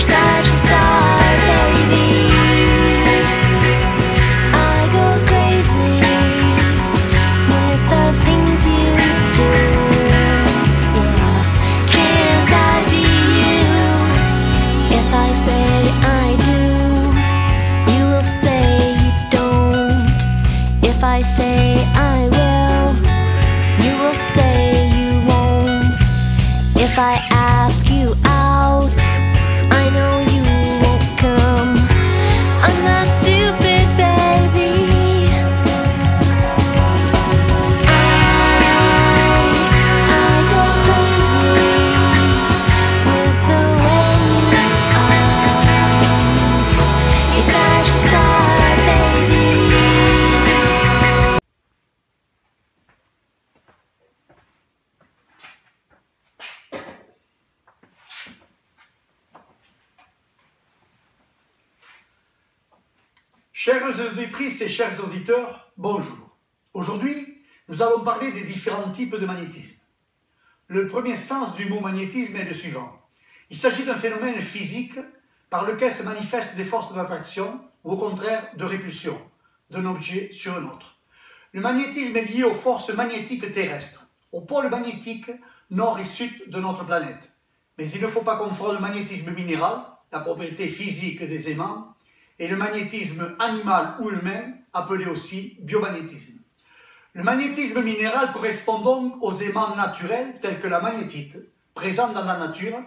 such a star, baby. I go crazy with the things you do. Yeah, can't I be you? If I say I do, you will say you don't. If I say I will, you will say you won't. If I ask you out, I know you won't come. I'm not stupid, baby. I go crazy with the way you are. You're such a star, baby. Chères auditrices et chers auditeurs, bonjour. Aujourd'hui, nous allons parler des différents types de magnétisme. Le premier sens du mot magnétisme est le suivant. Il s'agit d'un phénomène physique par lequel se manifestent des forces d'attraction ou au contraire de répulsion d'un objet sur un autre. Le magnétisme est lié aux forces magnétiques terrestres, aux pôles magnétiques nord et sud de notre planète. Mais il ne faut pas confondre le magnétisme minéral, la propriété physique des aimants, et le magnétisme animal ou humain, appelé aussi biomagnétisme. Le magnétisme minéral correspond donc aux aimants naturels tels que la magnétite, présents dans la nature,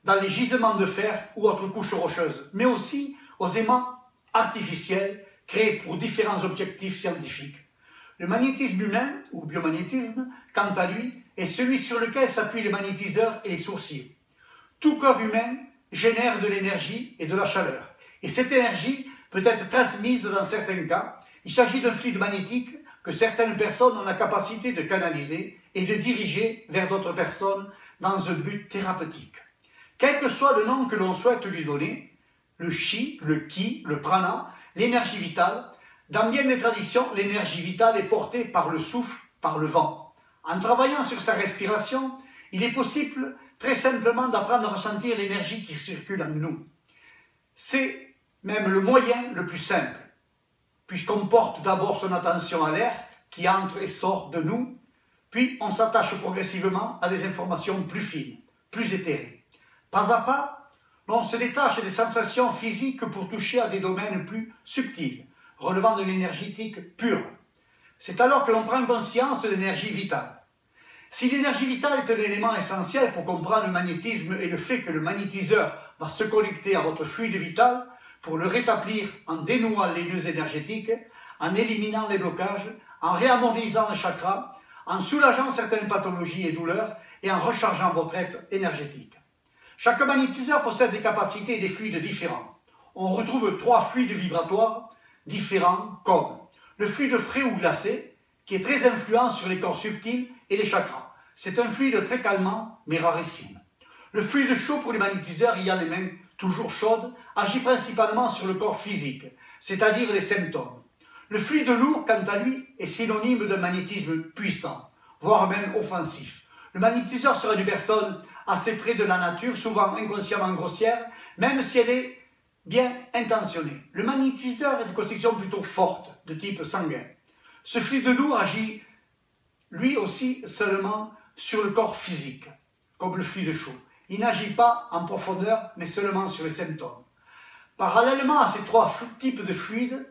dans les gisements de fer ou autres couches rocheuses, mais aussi aux aimants artificiels créés pour différents objectifs scientifiques. Le magnétisme humain, ou biomagnétisme, quant à lui, est celui sur lequel s'appuient les magnétiseurs et les sourciers. Tout corps humain génère de l'énergie et de la chaleur. Et cette énergie peut être transmise dans certains cas. Il s'agit d'un fluide magnétique que certaines personnes ont la capacité de canaliser et de diriger vers d'autres personnes dans un but thérapeutique. Quel que soit le nom que l'on souhaite lui donner, le chi, le ki, le prana, l'énergie vitale, dans bien des traditions, l'énergie vitale est portée par le souffle, par le vent. En travaillant sur sa respiration, il est possible très simplement d'apprendre à ressentir l'énergie qui circule en nous. C'est même le moyen le plus simple, puisqu'on porte d'abord son attention à l'air qui entre et sort de nous, puis on s'attache progressivement à des informations plus fines, plus éthérées. Pas à pas, l'on se détache des sensations physiques pour toucher à des domaines plus subtils, relevant de l'énergétique pure. C'est alors que l'on prend conscience de l'énergie vitale. Si l'énergie vitale est un élément essentiel pour comprendre le magnétisme et le fait que le magnétiseur va se connecter à votre fluide vital, pour le rétablir en dénouant les nœuds énergétiques, en éliminant les blocages, en réharmonisant le chakra, en soulageant certaines pathologies et douleurs et en rechargeant votre être énergétique. Chaque magnétiseur possède des capacités et des fluides différents. On retrouve 3 fluides vibratoires différents comme le fluide frais ou glacé, qui est très influent sur les corps subtils et les chakras. C'est un fluide très calmant mais rarissime. Le fluide chaud pour les magnétiseurs ayant les mains toujours chaude, agit principalement sur le corps physique, c'est-à-dire les symptômes. Le fluide lourd, quant à lui, est synonyme d'un magnétisme puissant, voire même offensif. Le magnétiseur sera une personne assez près de la nature, souvent inconsciemment grossière, même si elle est bien intentionnée. Le magnétiseur est de constitution plutôt forte, de type sanguin. Ce fluide lourd agit, lui aussi, seulement sur le corps physique, comme le fluide chaud. Il n'agit pas en profondeur, mais seulement sur les symptômes. Parallèlement à ces 3 types de fluides,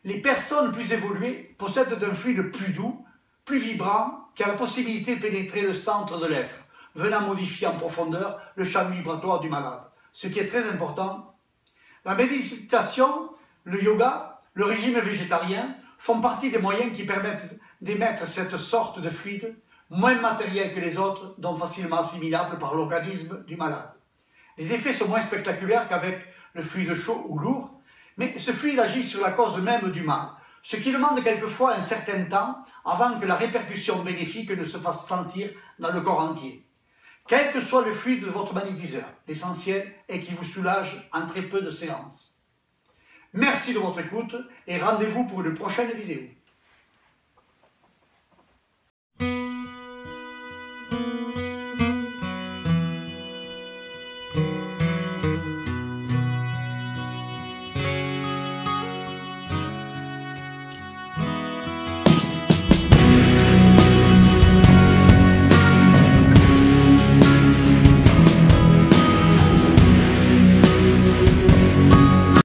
les personnes plus évoluées possèdent un fluide plus doux, plus vibrant, qui a la possibilité de pénétrer le centre de l'être, venant modifier en profondeur le champ vibratoire du malade. Ce qui est très important. La méditation, le yoga, le régime végétarien font partie des moyens qui permettent d'émettre cette sorte de fluide moins matériel que les autres, donc facilement assimilables par l'organisme du malade. Les effets sont moins spectaculaires qu'avec le fluide chaud ou lourd, mais ce fluide agit sur la cause même du mal, ce qui demande quelquefois un certain temps avant que la répercussion bénéfique ne se fasse sentir dans le corps entier. Quel que soit le fluide de votre magnétiseur, l'essentiel est qu'il vous soulage en très peu de séances. Merci de votre écoute et rendez-vous pour une prochaine vidéo.